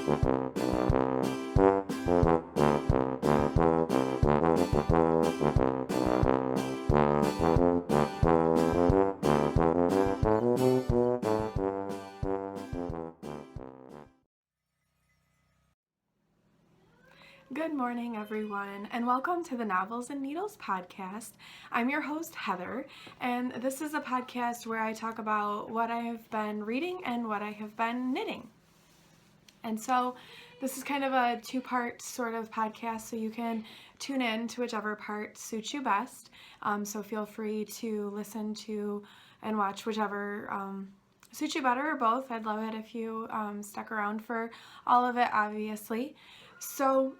Good morning, everyone, and welcome to the Novels and Needles podcast. I'm your host, Heather, and this is a podcast where I talk about what I have been reading and what I have been knitting. And so this is kind of a two-part sort of podcast, so you can tune in to whichever part suits you best. So feel free to listen to and watch whichever suits you better, or both. I'd love it if you stuck around for all of it, obviously. So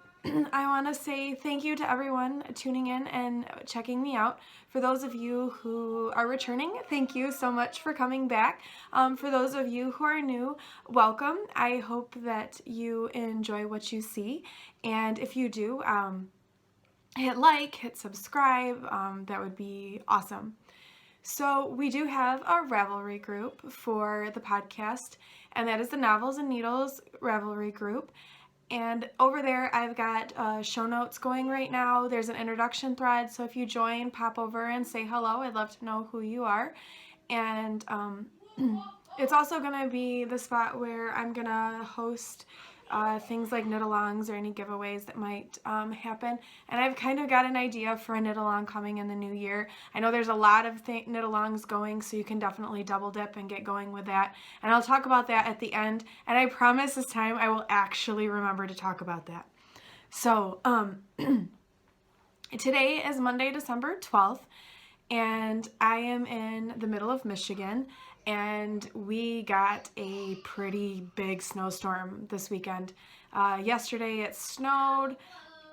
I want to say thank you to everyone tuning in and checking me out. For those of you who are returning, thank you so much for coming back. For those of you who are new, welcome. I hope that you enjoy what you see, and if you do, hit like, hit subscribe. That would be awesome. So we do have a Ravelry group for the podcast, and that is the Novels and Needles Ravelry group. And over there, I've got show notes going right now. There's an introduction thread, so if you join, pop over and say hello. I'd love to know who you are. And it's also going to be the spot where I'm going to host things like knit-alongs or any giveaways that might happen. And I've kind of got an idea for a knit-along coming in the new year. I know there's a lot of knit-alongs going, so you can definitely double dip and get going with that. And I'll talk about that at the end. And I promise this time I will actually remember to talk about that. So today is Monday, December 12th, and I am in the middle of Michigan. And we got a pretty big snowstorm this weekend. Yesterday it snowed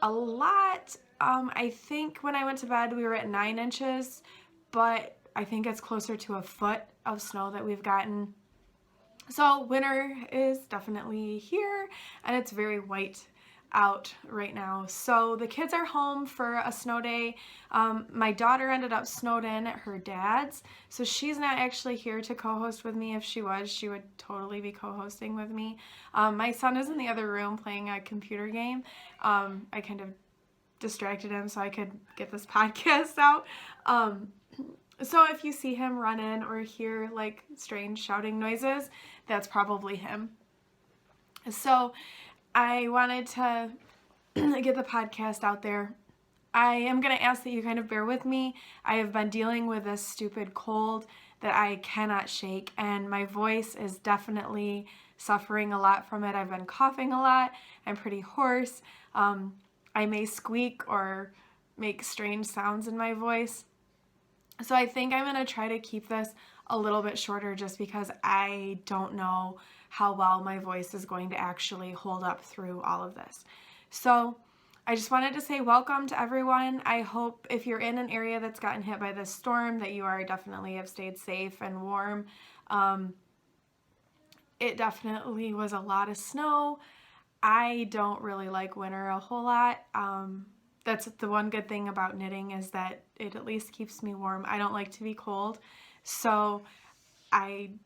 a lot. I think when I went to bed we were at 9 inches, but I think it's closer to a foot of snow that we've gotten. So winter is definitely here, and it's very white out right now. So the kids are home for a snow day. My daughter ended up snowed in at her dad's, so she's not actually here to co-host with me. If she was, she would totally be co-hosting with me. My son is in the other room playing a computer game. I kind of distracted him so I could get this podcast out. So if you see him run in or hear like strange shouting noises, that's probably him. So I wanted to get the podcast out there. I am going to ask that you kind of bear with me. I have been dealing with this stupid cold that I cannot shake, and my voice is definitely suffering a lot from it. I've been coughing a lot. I'm pretty hoarse. I may squeak or make strange sounds in my voice. So I think I'm going to try to keep this a little bit shorter just because I don't know how well my voice is going to actually hold up through all of this. So I just wanted to say welcome to everyone. I hope if you're in an area that's gotten hit by this storm that you are definitely have stayed safe and warm. It definitely was a lot of snow. I don't really like winter a whole lot. That's the one good thing about knitting, is that it at least keeps me warm. I don't like to be cold, so I'm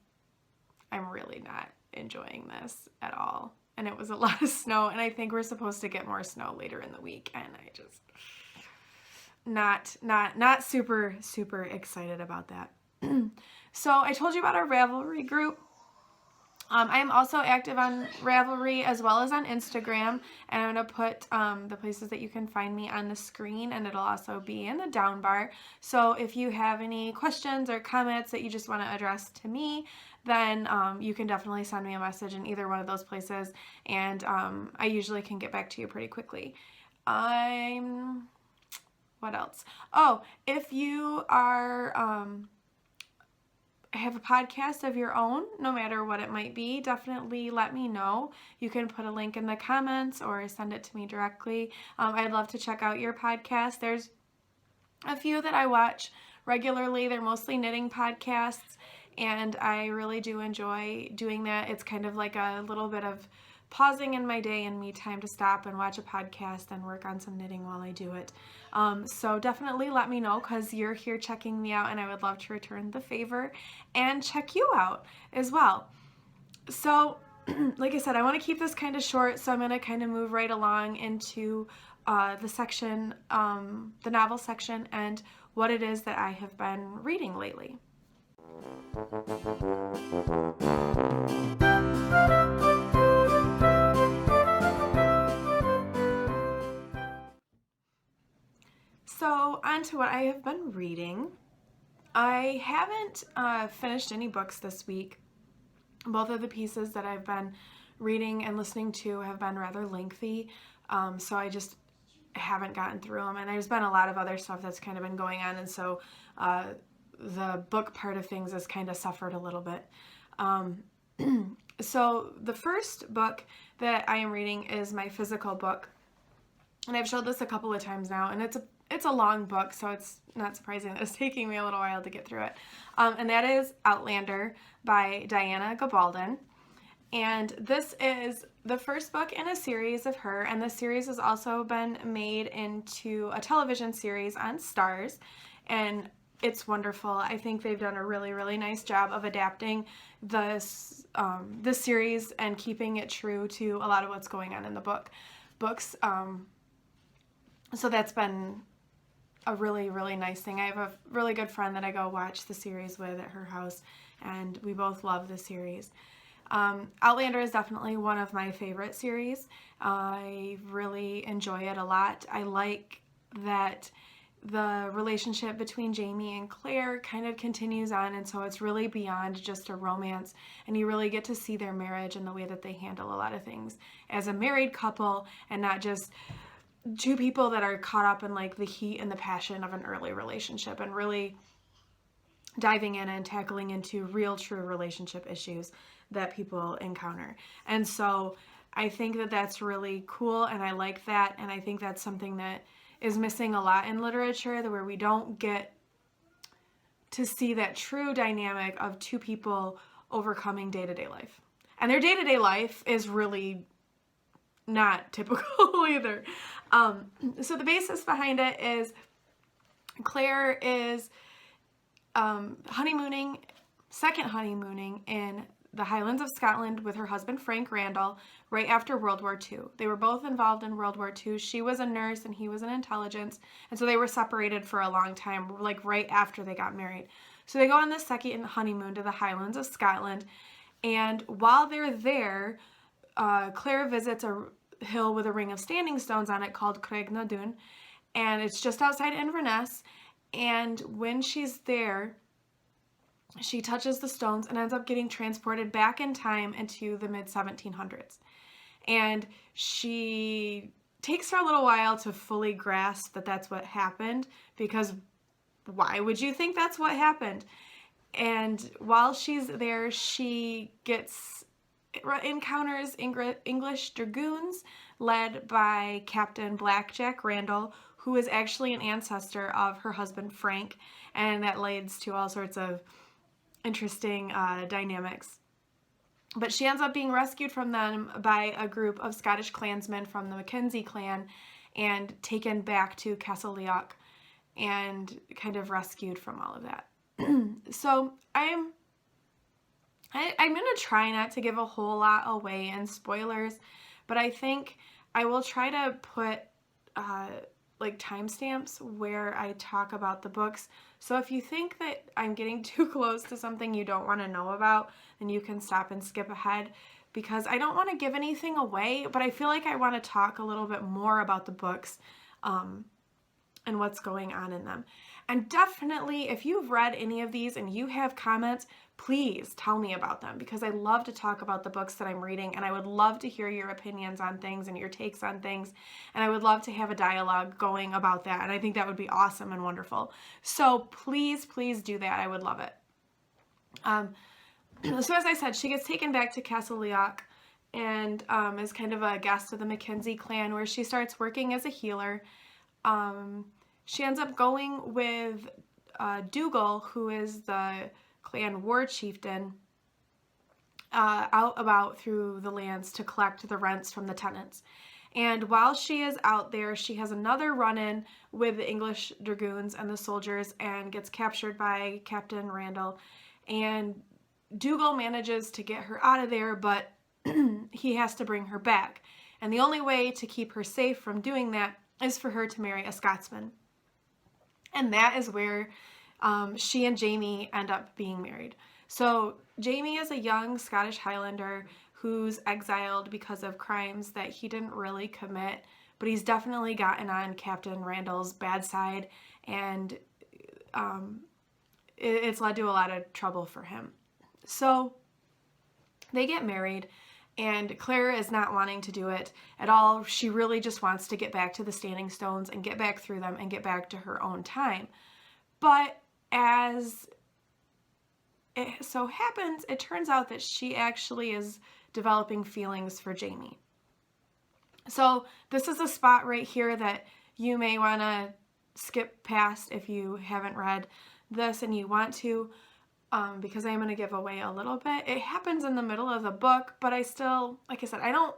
really not enjoying this at all. And it was a lot of snow, and I think we're supposed to get more snow later in the week, and I just not super excited about that. So I told you about our Ravelry group. I am also active on Ravelry as well as on Instagram, and I'm going to put the places that you can find me on the screen, and it'll also be in the down bar. So if you have any questions or comments that you just want to address to me, then you can definitely send me a message in either one of those places, and I usually can get back to you pretty quickly. What else? Oh, if you are have a podcast of your own, no matter what it might be, definitely let me know. You can put a link in the comments or send it to me directly. I'd love to check out your podcast. There's a few that I watch regularly. They're mostly knitting podcasts, and I really do enjoy doing that. It's kind of like a little bit of pausing in my day and me time to stop and watch a podcast and work on some knitting while I do it. So definitely let me know, because you're here checking me out, and I would love to return the favor and check you out as well. So like I said, I want to keep this kind of short, so I'm going to kind of move right along into the section, the novel section, and what it is that I have been reading lately. So, on to what I have been reading. I haven't finished any books this week. Both of the pieces that I've been reading and listening to have been rather lengthy, so I just haven't gotten through them. And there's been a lot of other stuff that's kind of been going on, and so the book part of things has kind of suffered a little bit. So the first book that I am reading is my physical book, and I've showed this a couple of times now, and it's a long book, so it's not surprising that it's taking me a little while to get through it. And that is Outlander by Diana Gabaldon. And this is the first book in a series of her, and the series has also been made into a television series on Starz, and it's wonderful. I think they've done a really, really nice job of adapting this series and keeping it true to a lot of what's going on in the books. So that's been a really, really nice thing. I have a really good friend that I go watch the series with at her house, and we both love the series. Outlander is definitely one of my favorite series. I really enjoy it a lot. I like that the relationship between Jamie and Claire kind of continues on, and so it's really beyond just a romance, and you really get to see their marriage and the way that they handle a lot of things as a married couple, and not just two people that are caught up in like the heat and the passion of an early relationship, and really diving in and tackling into real, true relationship issues that people encounter. And so I think that that's really cool, and I like that, and I think that's something that is missing a lot in literature, where we don't get to see that true dynamic of two people overcoming day-to-day life. And their day-to-day life is really not typical either. So the basis behind it is Claire is second honeymooning in the Highlands of Scotland with her husband Frank Randall right after World War II. They were both involved in World War II. She was a nurse and he was in intelligence, and so they were separated for a long time, like right after they got married. So they go on this second honeymoon to the Highlands of Scotland, and while they're there, Claire visits a hill with a ring of standing stones on it called Craig na Dun, and it's just outside Inverness. And when she's there, she touches the stones and ends up getting transported back in time into the mid-1700s. And she takes her a little while to fully grasp that that's what happened, because why would you think that's what happened? And while she's there, she encounters English dragoons led by Captain Blackjack Randall, who is actually an ancestor of her husband Frank, and that leads to all sorts of interesting dynamics. But she ends up being rescued from them by a group of Scottish clansmen from the Mackenzie clan and taken back to Castle Leoch and kind of rescued from all of that. So I'm going to try not to give a whole lot away in spoilers, but I think I will try to put like timestamps where I talk about the books. So if you think that I'm getting too close to something you don't want to know about, then you can stop and skip ahead, because I don't want to give anything away, but I feel like I want to talk a little bit more about the books and what's going on in them. And definitely, if you've read any of these and you have comments, please tell me about them, because I love to talk about the books that I'm reading, and I would love to hear your opinions on things and your takes on things, and I would love to have a dialogue going about that, and I think that would be awesome and wonderful. So please, please do that. I would love it. So as I said, she gets taken back to Castle Leoch and is kind of a guest of the Mackenzie clan, where she starts working as a healer. She ends up going with Dougal, who is the clan war chieftain, out about through the lands to collect the rents from the tenants. And while she is out there, she has another run-in with the English dragoons and the soldiers and gets captured by Captain Randall. And Dougal manages to get her out of there, but he has to bring her back. And the only way to keep her safe from doing that is for her to marry a Scotsman. And that is where she and Jamie end up being married. So Jamie is a young Scottish Highlander who's exiled because of crimes that he didn't really commit, but he's definitely gotten on Captain Randall's bad side, and it's led to a lot of trouble for him. So they get married, and Claire is not wanting to do it at all. She really just wants to get back to the Standing Stones and get back through them and get back to her own time. But as it so happens, it turns out that she actually is developing feelings for Jamie. So this is a spot right here that you may want to skip past if you haven't read this and you want to, because I'm going to give away a little bit. It happens in the middle of the book, but I still, like I said, I don't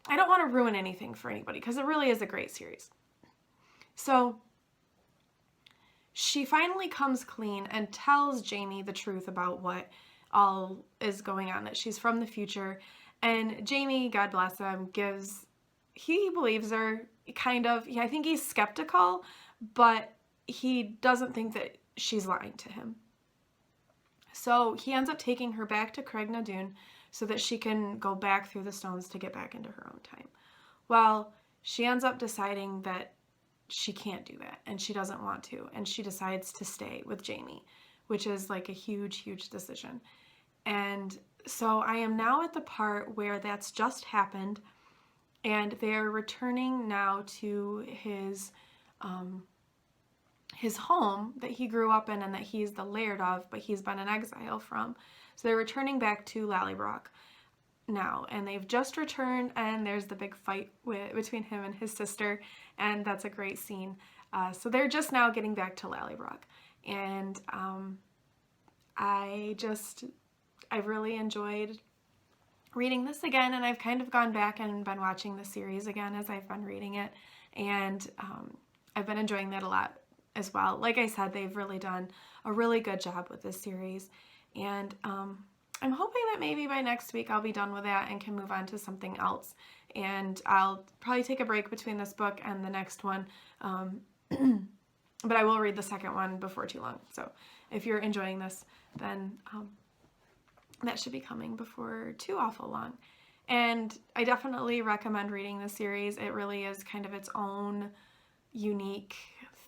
want to ruin anything for anybody because it really is a great series. So she finally comes clean and tells Jamie the truth about what all is going on, that she's from the future. And Jamie, God bless him, he believes her, kind of. I think he's skeptical, but he doesn't think that she's lying to him. So he ends up taking her back to Craignadoon so that she can go back through the stones to get back into her own time. Well, she ends up deciding that she can't do that and she doesn't want to, and she decides to stay with Jamie, which is like a huge, huge decision. And so I am now at the part where that's just happened, and they're returning now to his home that he grew up in and that he's the laird of, but he's been in exile from. So they're returning back to Lallybroch now, and they've just returned, and there's the big fight between him and his sister, and that's a great scene. So they're just now getting back to Lallybroch, and I've really enjoyed reading this again, and I've kind of gone back and been watching the series again as I've been reading it, and I've been enjoying that a lot as well. Like I said, they've really done a really good job with this series, and I'm hoping that maybe by next week I'll be done with that and can move on to something else, and I'll probably take a break between this book and the next one, but I will read the second one before too long. So if you're enjoying this, then that should be coming before too awful long. And I definitely recommend reading the series. It really is kind of its own unique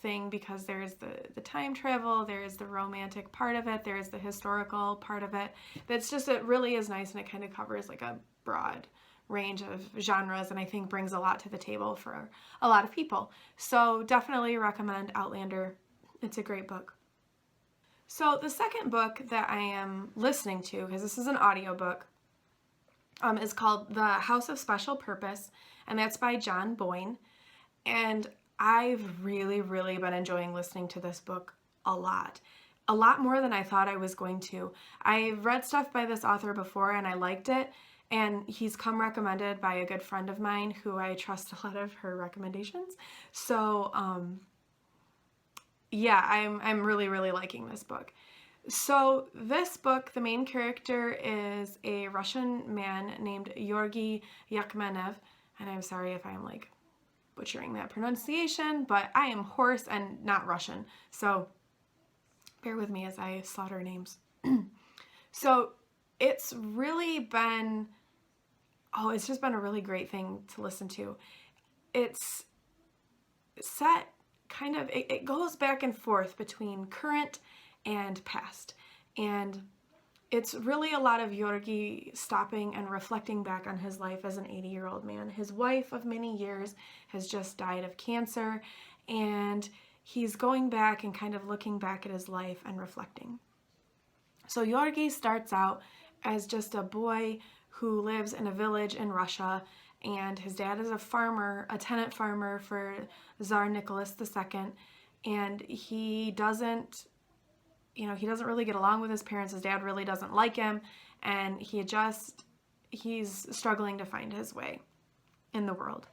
thing because there's the time travel, there is the romantic part of it, there is the historical part of it. It really is nice, and it kind of covers like a broad range of genres, and I think brings a lot to the table for a lot of people. So definitely recommend Outlander. It's a great book. So the second book that I am listening to, because this is an audiobook, is called The House of Special Purpose, and that's by John Boyne. And I've really, really been enjoying listening to this book a lot more than I thought I was going to. I've read stuff by this author before and I liked it, and he's come recommended by a good friend of mine who I trust a lot of her recommendations. So yeah, I'm really, really liking this book. So this book, the main character is a Russian man named Georgy Yakhmenev, and I'm sorry if I'm like butchering that pronunciation, but I am hoarse and not Russian, so bear with me as I slaughter names. So it's just been a really great thing to listen to. It's set kind of, it goes back and forth between current and past, and it's really a lot of Georgy stopping and reflecting back on his life as an 80-year-old man. His wife of many years has just died of cancer, and he's going back and kind of looking back at his life and reflecting. So Georgy starts out as just a boy who lives in a village in Russia, and his dad is a farmer, a tenant farmer for Tsar Nicholas II, and he doesn't really get along with his parents. His dad really doesn't like him, and he's struggling to find his way in the world.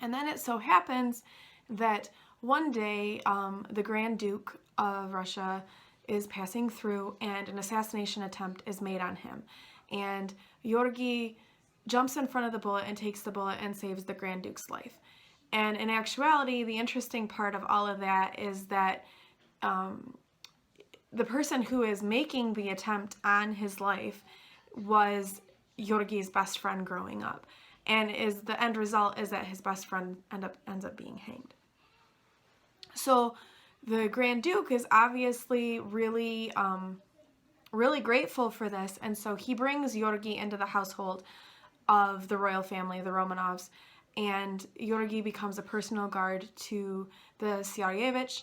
And then it so happens that one day the Grand Duke of Russia is passing through, and an assassination attempt is made on him. and Yorgi jumps in front of the bullet and takes the bullet and saves the Grand Duke's life. And in actuality, the interesting part of all of that is that the person who is making the attempt on his life was Yorgi's best friend growing up. And the end result is that his best friend ends up being hanged. So the Grand Duke is obviously really grateful for this, and so he brings Yorgi into the household of the royal family, the Romanovs, and Yorgi becomes a personal guard to the Tsarevich,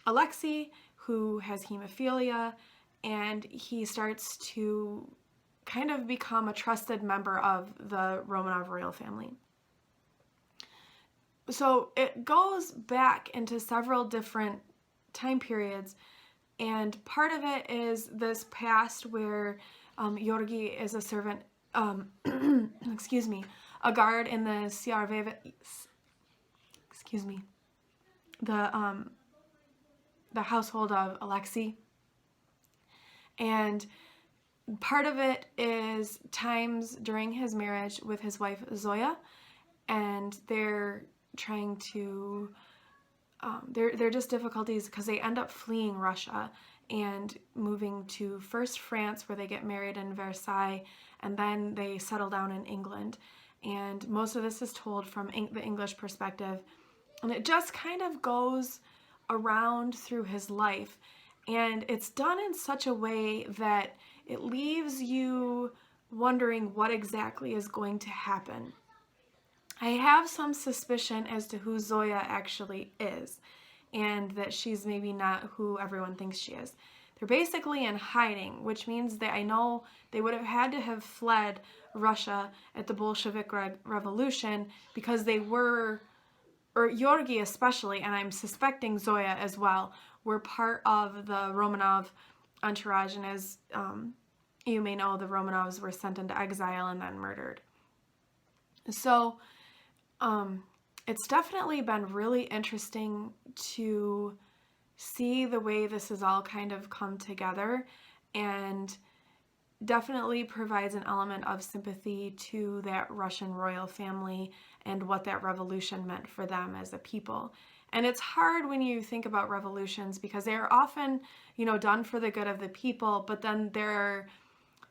Alexei, who has hemophilia, and he starts to kind of become a trusted member of the Romanov royal family. So it goes back into several different time periods, and part of it is this past where Yorgi is a servant, excuse me, a guard in the Tsarevich, excuse me, the household of Alexei. And part of it is times during his marriage with his wife Zoya, and they're trying to, they're just difficulties because they end up fleeing Russia and moving to first France, where they get married in Versailles, and then they settle down in England. And most of this is told from the English perspective, and it just kind of goes around through his life, and it's done in such a way that it leaves you wondering what exactly is going to happen. I have some suspicion as to who Zoya actually is, and that she's maybe not who everyone thinks she is. They're basically in hiding, which means that I know they would have had to have fled Russia at the Bolshevik Revolution, because they were, or Yorgi especially, and I'm suspecting Zoya as well, were part of the Romanov entourage, and as you may know, the Romanovs were sent into exile and then murdered. So it's definitely been really interesting to see the way this has all kind of come together, and definitely provides an element of sympathy to that Russian royal family and what that revolution meant for them as a people. And it's hard when you think about revolutions, because they are often, done for the good of the people, but then there are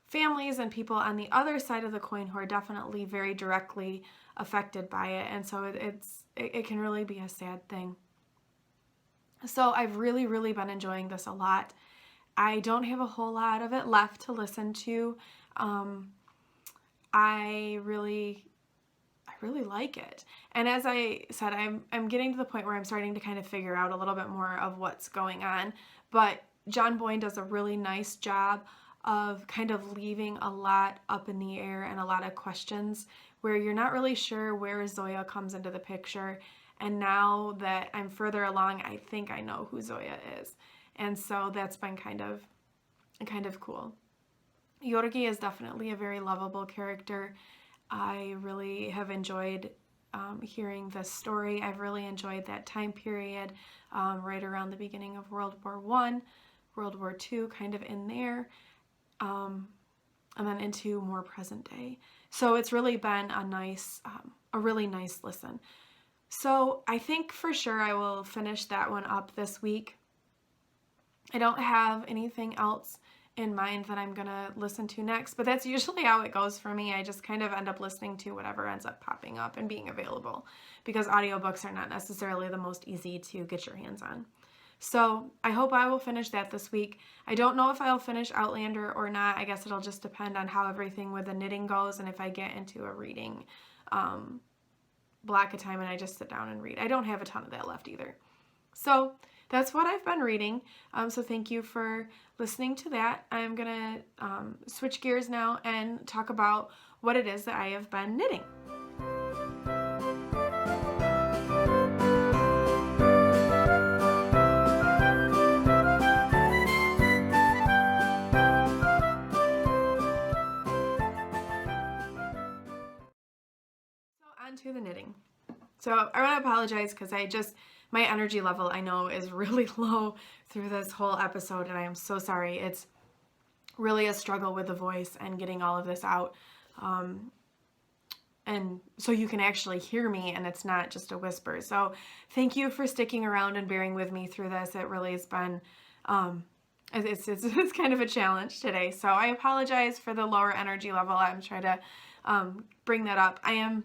families and people on the other side of the coin who are definitely very directly affected by it, and so it can really be a sad thing. So I've really been enjoying this a lot. I don't have a whole lot of it left to listen to. I really like it, and as I said, I'm getting to the point where I'm starting to kind of figure out a little bit more of what's going on. But John Boyne does a really nice job of kind of leaving a lot up in the air and a lot of questions where you're not really sure where Zoya comes into the picture. And now that I'm further along, I think I know who Zoya is. And so that's been kind of cool. Yorgi is definitely a very lovable character. I really have enjoyed hearing this story. I've really enjoyed that time period right around the beginning of World War I, World War II, kind of in there, and then into more present day. So it's really been a really nice listen. So I think for sure I will finish that one up this week. I don't have anything else in mind that I'm gonna listen to next, but that's usually how it goes for me. I just kind of end up listening to whatever ends up popping up and being available, because audiobooks are not necessarily the most easy to get your hands on. So I hope I will finish that this week. I don't know if I'll finish Outlander or not. I guess it'll just depend on how everything with the knitting goes, and if I get into a reading block of time and I just sit down and read. I don't have a ton of that left either. So that's what I've been reading. So thank you for listening to that. I'm gonna switch gears now and talk about what it is that I have been knitting. On to the knitting. So I want to apologize because my energy level I know is really low through this whole episode, and I am so sorry. It's really a struggle with the voice and getting all of this out. And so you can actually hear me and it's not just a whisper. So thank you for sticking around and bearing with me through this. It really has been, it's kind of a challenge today. So I apologize for the lower energy level. I'm trying to bring that up. I am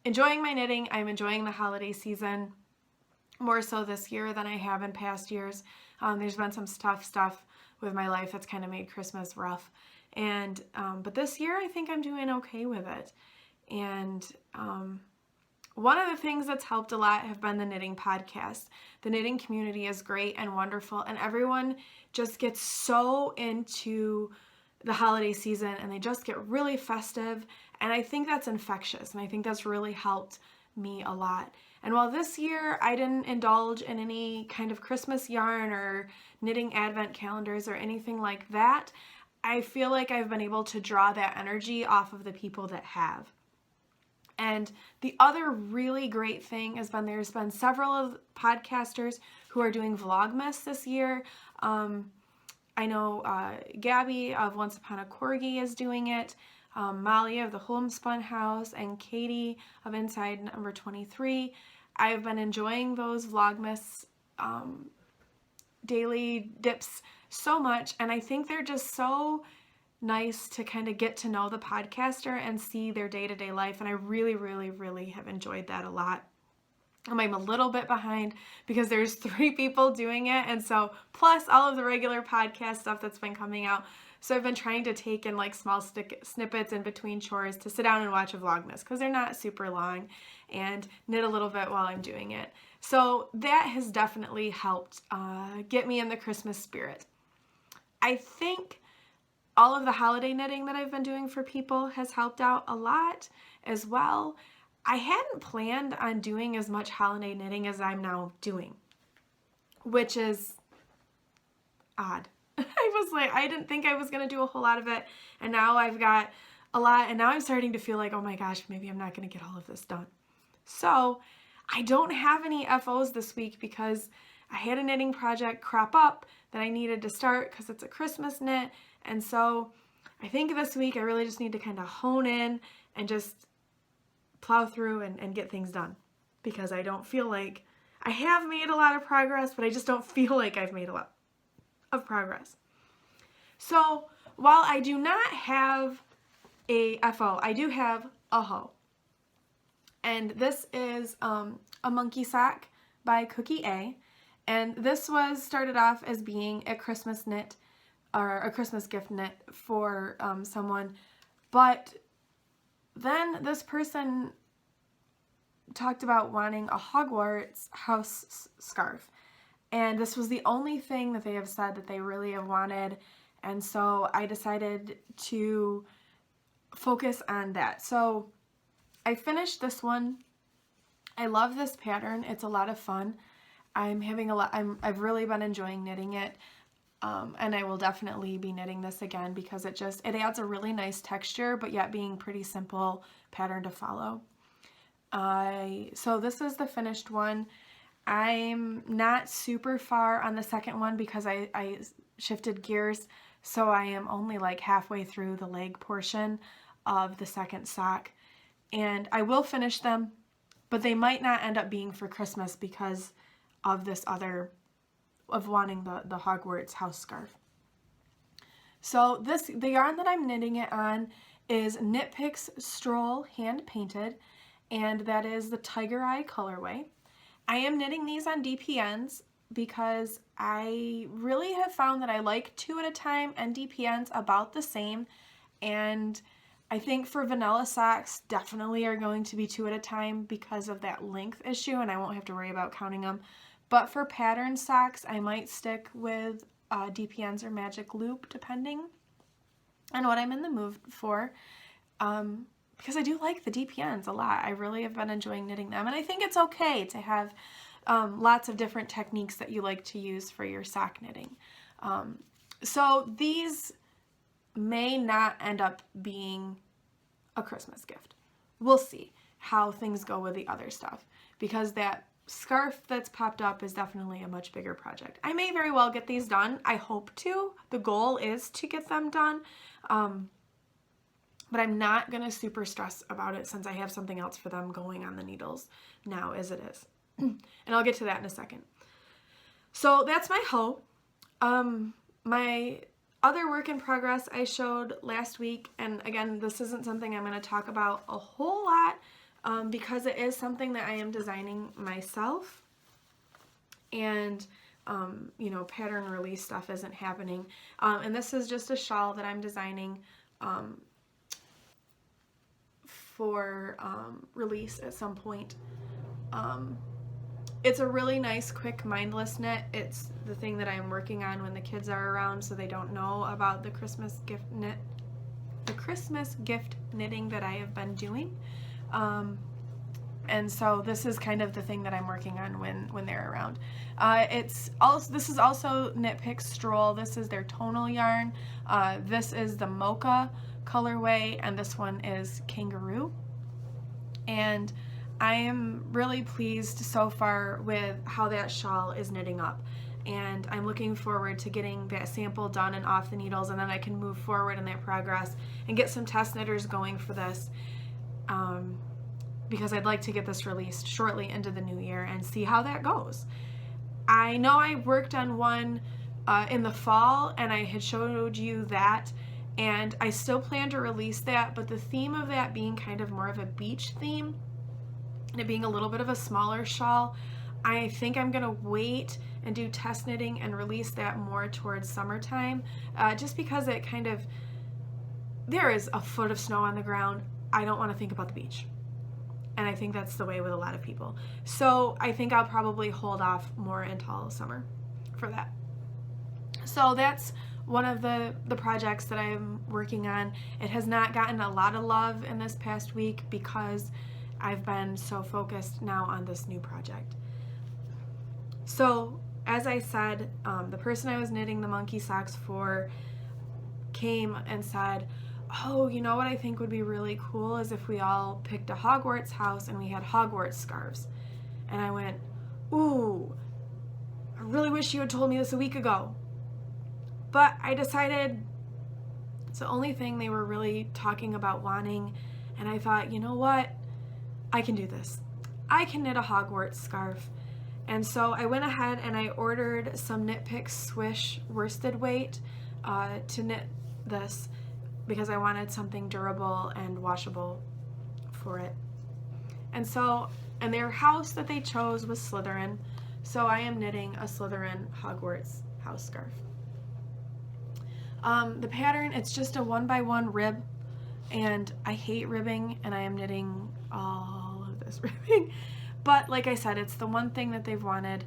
enjoying my knitting. I'm enjoying the holiday season more so this year than I have in past years. There's been some tough stuff with my life that's kind of made Christmas rough. And, but this year I think I'm doing okay with it. And, one of the things that's helped a lot have been the knitting podcast. The knitting community is great and wonderful, and everyone just gets so into the holiday season and they just get really festive. And I think that's infectious, and I think that's really helped me a lot. And while this year I didn't indulge in any kind of Christmas yarn or knitting advent calendars or anything like that, I feel like I've been able to draw that energy off of the people that have. And the other really great thing has been there's been several of podcasters who are doing Vlogmas this year. I know Gabby of Once Upon a Corgi is doing it, Molly of the Homespun House, and Katie of Inside Number 23. I've been enjoying those Vlogmas daily dips so much, and I think they're just so nice to kind of get to know the podcaster and see their day-to-day life, and I really, really, really have enjoyed that a lot. I'm a little bit behind because there's 3 people doing it, and so plus all of the regular podcast stuff that's been coming out. So I've been trying to take in like small snippets in between chores to sit down and watch a Vlogmas because they're not super long, and knit a little bit while I'm doing it. So that has definitely helped get me in the Christmas spirit. I think all of the holiday knitting that I've been doing for people has helped out a lot as well. I hadn't planned on doing as much holiday knitting as I'm now doing, which is odd. I didn't think I was going to do a whole lot of it, and now I've got a lot, and now I'm starting to feel like, oh my gosh, maybe I'm not going to get all of this done. So I don't have any FOs this week because I had a knitting project crop up that I needed to start because it's a Christmas knit. And so I think this week I really just need to kind of hone in and just plow through and get things done, because I don't feel like I have made a lot of progress, but I just don't feel like I've made a lot of progress. So while I do not have a FO, I do have a hoe. And this is a monkey sock by Cookie A. And this was started off as being a Christmas knit or a Christmas gift knit for someone, but then this person talked about wanting a Hogwarts house scarf, and this was the only thing that they have said that they really have wanted, and so I decided to focus on that. So I finished this one. I love this pattern. It's a lot of fun. I've really been enjoying knitting it. And I will definitely be knitting this again because it adds a really nice texture, but yet being pretty simple pattern to follow. So this is the finished one. I'm not super far on the second one because I shifted gears, so I am only like halfway through the leg portion of the second sock, and I will finish them, but they might not end up being for Christmas because of this other of wanting the Hogwarts house scarf. So the yarn that I'm knitting it on is Knit Picks Stroll hand painted, and that is the Tiger Eye colorway. I am knitting these on DPNs because I really have found that I like 2 at a time and DPNs about the same, and I think for vanilla socks definitely are going to be 2 at a time because of that length issue, and I won't have to worry about counting them. But for pattern socks, I might stick with DPNs or Magic Loop, depending on what I'm in the mood for, because I do like the DPNs a lot. I really have been enjoying knitting them, and I think it's okay to have lots of different techniques that you like to use for your sock knitting. So these may not end up being a Christmas gift. We'll see how things go with the other stuff, because that scarf that's popped up is definitely a much bigger project. I may very well get these done. I hope to. The goal is to get them done. But I'm not going to super stress about it since I have something else for them going on the needles now as it is. And I'll get to that in a second. So that's my hoe. My other work in progress I showed last week, and again, this isn't something I'm going to talk about a whole lot because it is something that I am designing myself. And you know, pattern release stuff isn't happening. And this is just a shawl that I'm designing for release at some point. It's a really nice, quick, mindless knit. It's the thing that I'm working on when the kids are around so they don't know about the Christmas gift knitting that I have been doing. And so this is kind of the thing that I'm working on when they're around. This is also Knit Pick Stroll. This is their tonal yarn. This is the Mocha colorway, and this one is Kangaroo. And I am really pleased so far with how that shawl is knitting up. And I'm looking forward to getting that sample done and off the needles, and then I can move forward in that progress and get some test knitters going for this. Because I'd like to get this released shortly into the new year and see how that goes. I know I worked on one in the fall, and I had showed you that, and I still plan to release that, but the theme of that being kind of more of a beach theme, and it being a little bit of a smaller shawl, I think I'm gonna wait and do test knitting and release that more towards summertime, just because it kind of, there is a foot of snow on the ground. I don't want to think about the beach. And I think that's the way with a lot of people. So I think I'll probably hold off more until summer for that. So that's one of the projects that I'm working on. It has not gotten a lot of love in this past week because I've been so focused now on this new project. So as I said, the person I was knitting the monkey socks for came and said, oh, you know what I think would be really cool is if we all picked a Hogwarts house and we had Hogwarts scarves. And I went, ooh, I really wish you had told me this a week ago. But I decided it's the only thing they were really talking about wanting. And I thought, you know what? I can do this. I can knit a Hogwarts scarf. And so I went ahead and I ordered some Knit Pick Swish worsted weight to knit this, because I wanted something durable and washable for it. And so, and their house that they chose was Slytherin, so I am knitting a Slytherin Hogwarts house scarf. The pattern, it's just a 1x1 rib, and I hate ribbing, and I am knitting all of this ribbing. But like I said, it's the one thing that they've wanted,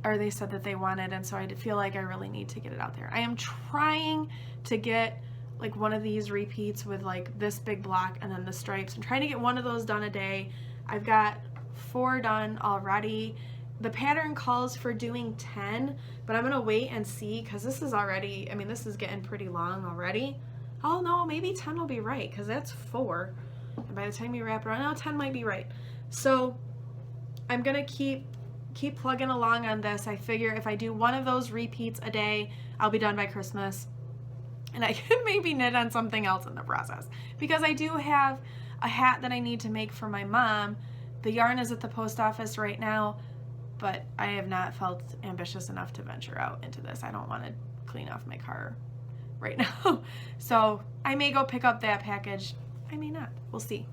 or they said that they wanted, and so I feel like I really need to get it out there. I am trying to get like one of these repeats with like this big block and then the stripes. I'm trying to get one of those done a day. I've got 4 done already. The pattern calls for doing 10, but I'm gonna wait and see because this is already, I mean, this is getting pretty long already. Oh no, maybe 10 will be right because that's 4. And by the time you wrap around, no, 10 might be right. So I'm gonna keep plugging along on this. I figure if I do one of those repeats a day, I'll be done by Christmas. And I can maybe knit on something else in the process. Because I do have a hat that I need to make for my mom. The yarn is at the post office right now, but I have not felt ambitious enough to venture out into this. I don't want to clean off my car right now. So I may go pick up that package. I may not. We'll see.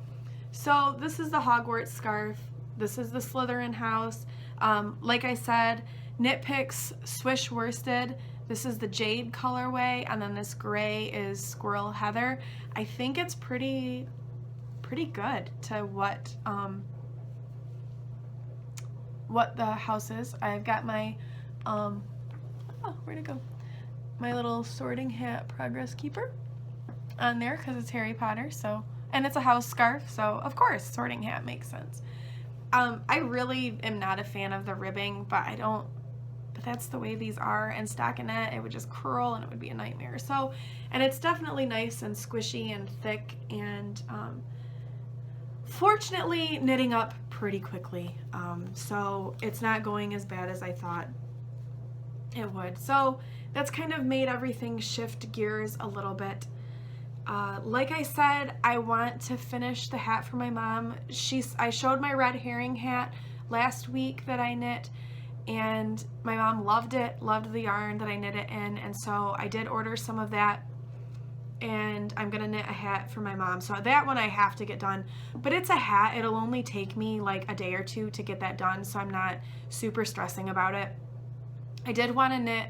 So this is the Hogwarts scarf. This is the Slytherin house. Like I said, Knit Picks Swish worsted. This is the jade colorway, and then this gray is squirrel heather. I think it's pretty good to what the house is. I've got my oh, where'd it go? My little Sorting Hat Progress Keeper on there because it's Harry Potter. So, and it's a house scarf, so of course Sorting Hat makes sense. I really am not a fan of the ribbing, but that's the way these are, and stockinette, it would just curl and it would be a nightmare. So, and it's definitely nice and squishy and thick and fortunately knitting up pretty quickly. So it's not going as bad as I thought it would. So that's kind of made everything shift gears a little bit. Like I said, I want to finish the hat for my mom. I showed my red herring hat last week that I knit, and my mom loved it, loved the yarn that I knit it in, and so I did order some of that, and I'm gonna knit a hat for my mom. So that one I have to get done, but it's a hat. It'll only take me like a day or two to get that done, so I'm not super stressing about it. I did want to knit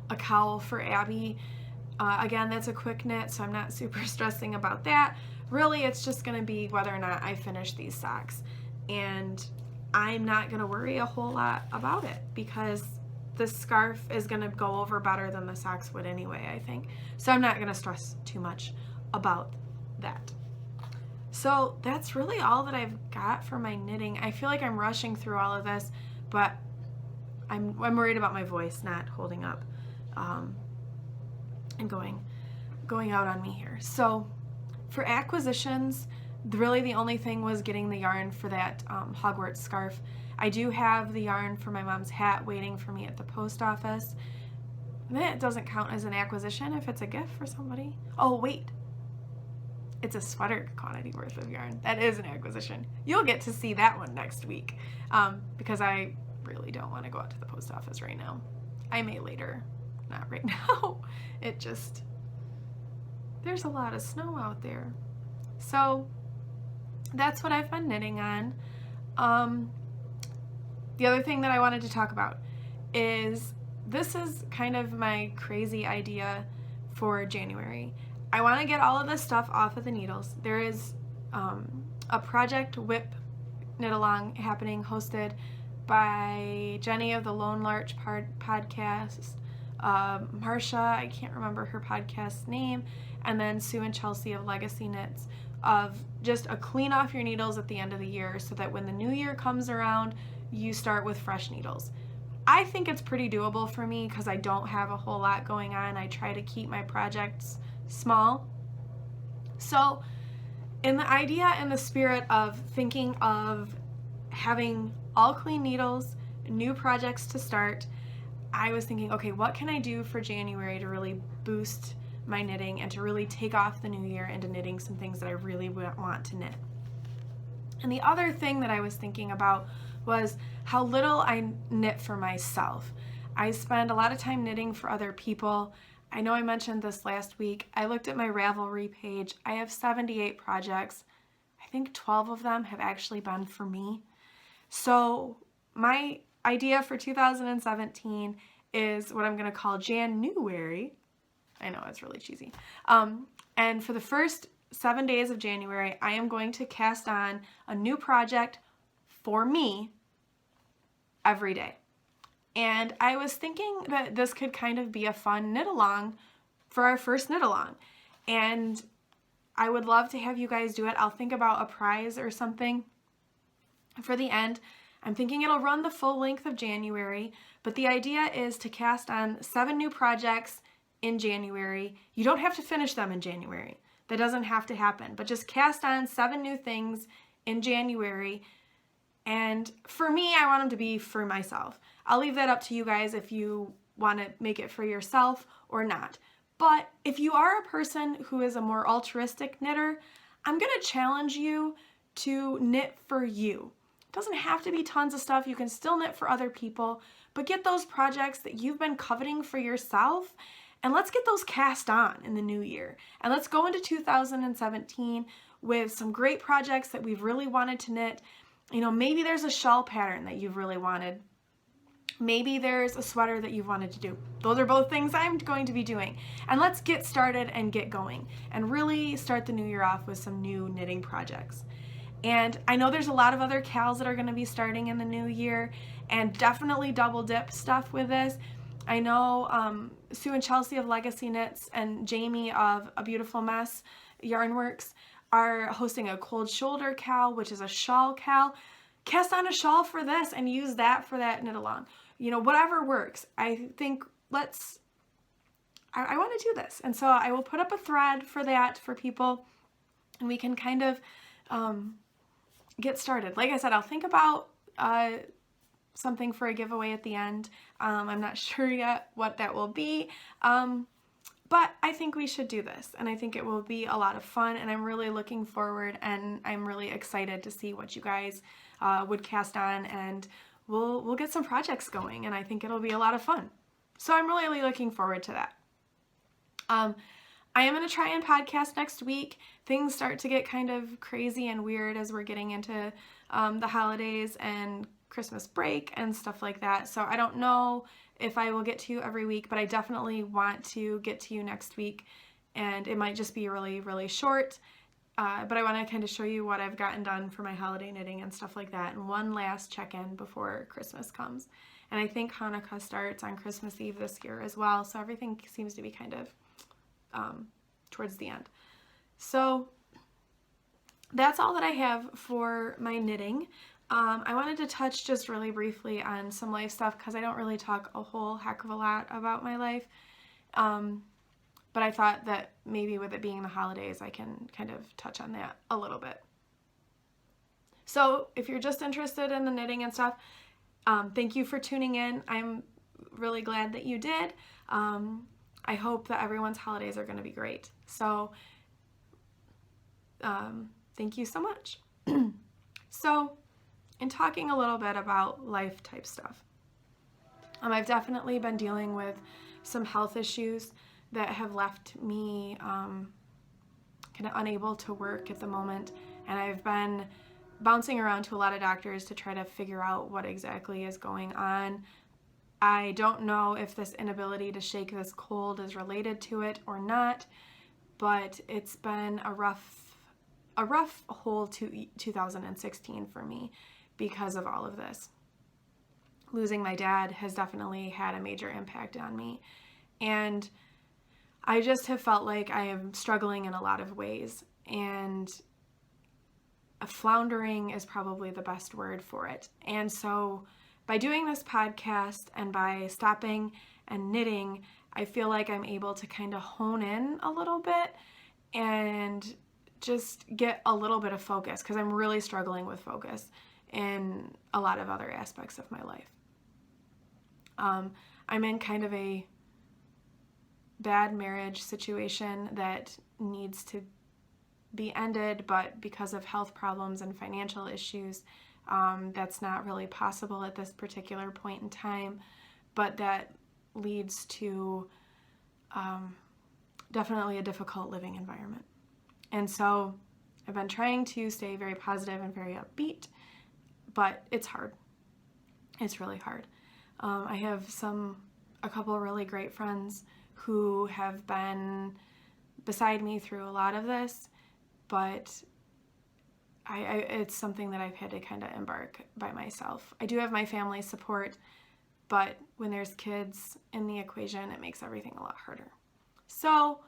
a cowl for Abby. Again, that's a quick knit, so I'm not super stressing about that. Really, it's just going to be whether or not I finish these socks. And I'm not going to worry a whole lot about it because the scarf is going to go over better than the socks would anyway, I think. So I'm not going to stress too much about that. So that's really all that I've got for my knitting. I feel like I'm rushing through all of this, but I'm worried about my voice not holding up. And going out on me here. So for acquisitions, really the only thing was getting the yarn for that Hogwarts scarf. I do have the yarn for my mom's hat waiting for me at the post office. That doesn't count as an acquisition if it's a gift for somebody. Oh wait, it's a sweater quantity worth of yarn. That is an acquisition. You'll get to see that one next week because I really don't want to go out to the post office right now. I may later. Not right now. There's a lot of snow out there. So that's what I've been knitting on. The other thing that I wanted to talk about is this is kind of my crazy idea for January. I want to get all of this stuff off of the needles. There is a Project Whip knit along happening, hosted by Jenny of the Lone Larch podcast, Marsha, I can't remember her podcast name, and then Sue and Chelsea of Legacy Knits, of just a clean off your needles at the end of the year so that when the new year comes around, you start with fresh needles. I think it's pretty doable for me because I don't have a whole lot going on. I try to keep my projects small. So in the idea and the spirit of thinking of having all clean needles, new projects to start, I was thinking, okay, what can I do for January to really boost my knitting and to really take off the new year into knitting some things that I really want to knit. And the other thing that I was thinking about was how little I knit for myself. I spend a lot of time knitting for other people. I know I mentioned this last week. I looked at my Ravelry page. I have 78 projects. I think 12 of them have actually been for me. So my idea for 2017 is what I'm going to call January. I know, it's really cheesy. And for the first 7 days of January, I am going to cast on a new project for me every day. And I was thinking that this could kind of be a fun knit along for our first knit along. And I would love to have you guys do it. I'll think about a prize or something for the end. I'm thinking it'll run the full length of January, but the idea is to cast on 7 new projects in January. You don't have to finish them in January. That doesn't have to happen, but just cast on 7 new things in January. And for me, I want them to be for myself. I'll leave that up to you guys if you want to make it for yourself or not. But if you are a person who is a more altruistic knitter, I'm going to challenge you to knit for you. It doesn't have to be tons of stuff. You can still knit for other people, but get those projects that you've been coveting for yourself, and let's get those cast on in the new year. And let's go into 2017 with some great projects that we've really wanted to knit. You know, maybe there's a shawl pattern that you've really wanted. Maybe there's a sweater that you've wanted to do. Those are both things I'm going to be doing. And let's get started and get going and really start the new year off with some new knitting projects. And I know there's a lot of other cals that are going to be starting in the new year, and definitely double dip stuff with this. I know Sue and Chelsea of Legacy Knits and Jamie of A Beautiful Mess Yarnworks are hosting a cold shoulder cal, which is a shawl cal. Cast on a shawl for this and use that for that knit along. You know, whatever works. I think I want to do this. And so I will put up a thread for that for people, and we can kind of get started. Like I said, I'll think about something for a giveaway at the end. I'm not sure yet what that will be, but I think we should do this, and I think it will be a lot of fun, and I'm really looking forward, and I'm really excited to see what you guys would cast on, and we'll get some projects going, and I think it'll be a lot of fun. So I'm really looking forward to that. I am going to try and podcast next week. Things start to get kind of crazy and weird as we're getting into the holidays and Christmas break and stuff like that. So I don't know if I will get to you every week, but I definitely want to get to you next week. And it might just be really short. But I want to kind of show you what I've gotten done for my holiday knitting and stuff like that. And one last check-in before Christmas comes. And I think Hanukkah starts on Christmas Eve this year as well. So everything seems to be kind of towards the end. So that's all that I have for my knitting. I wanted to touch just really briefly on some life stuff because I don't really talk a whole heck of a lot about my life. But I thought that maybe with it being the holidays, I can kind of touch on that a little bit. So if you're just interested in the knitting and stuff, thank you for tuning in. I'm really glad that you did. I hope that everyone's holidays are going to be great. So thank you so much. So in talking a little bit about life type stuff, I've definitely been dealing with some health issues that have left me kind of unable to work at the moment, and I've been bouncing around to a lot of doctors to try to figure out what exactly is going on. I don't know if this inability to shake this cold is related to it or not, but it's been a rough whole 2016 for me because of all of this. Losing my dad has definitely had a major impact on me, and I just have felt like I am struggling in a lot of ways, and floundering is probably the best word for it. And so by doing this podcast and by stopping and knitting, I feel like I'm able to kind of hone in a little bit and just get a little bit of focus, because I'm really struggling with focus in a lot of other aspects of my life. I'm in kind of a bad marriage situation that needs to be ended, but because of health problems and financial issues, that's not really possible at this particular point in time, but that leads to definitely a difficult living environment. And so I've been trying to stay very positive and very upbeat, but it's hard. It's really hard. I have a couple really great friends who have been beside me through a lot of this, but it's something that I've had to kind of embark by myself. I do have my family support, but when there's kids in the equation, it makes everything a lot harder. So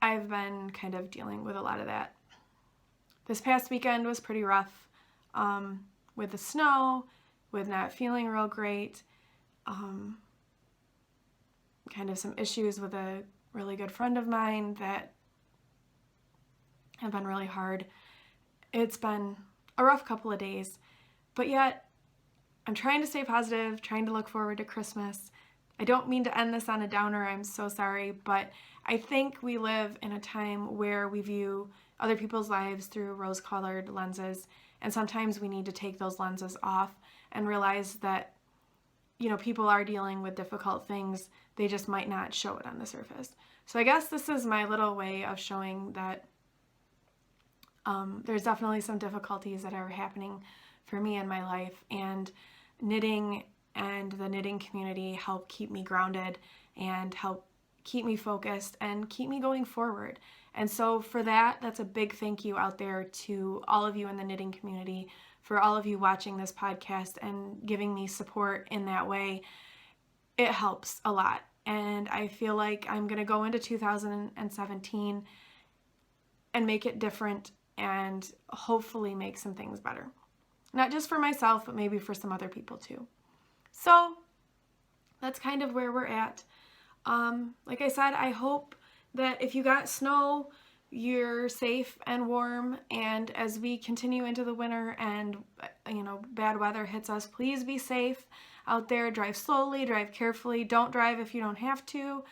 I've been kind of dealing with a lot of that. This past weekend was pretty rough, with the snow, with not feeling real great, kind of some issues with a really good friend of mine that have been really hard. It's been a rough couple of days, but yet I'm trying to stay positive, trying to look forward to Christmas. I don't mean to end this on a downer, I'm so sorry, but I think we live in a time where we view other people's lives through rose-colored lenses, and sometimes we need to take those lenses off and realize that, you know, people are dealing with difficult things. They just might not show it on the surface. So I guess this is my little way of showing that there's definitely some difficulties that are happening for me in my life, and knitting and the knitting community help keep me grounded and help keep me focused and keep me going forward. And so for that, that's a big thank you out there to all of you in the knitting community, for all of you watching this podcast and giving me support in that way. It helps a lot. And I feel like I'm going to go into 2017 and make it different and hopefully make some things better. Not just for myself, but maybe for some other people too. So that's kind of where we're at. Like I said, I hope that if you got snow, you're safe and warm, and as we continue into the winter and bad weather hits us, please be safe out there. Drive slowly, drive carefully, don't drive if you don't have to.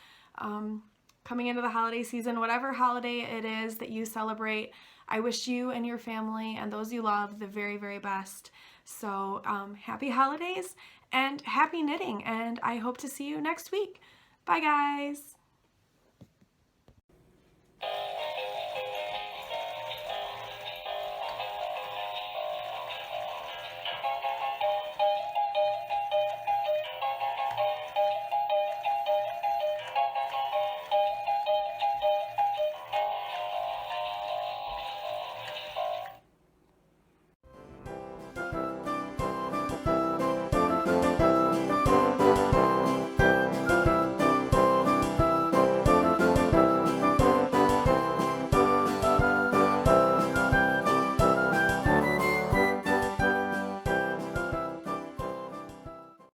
Coming into the holiday season, whatever holiday it is that you celebrate, I wish you and your family and those you love the very, very best. So happy holidays and happy knitting, and I hope to see you next week. Bye, guys.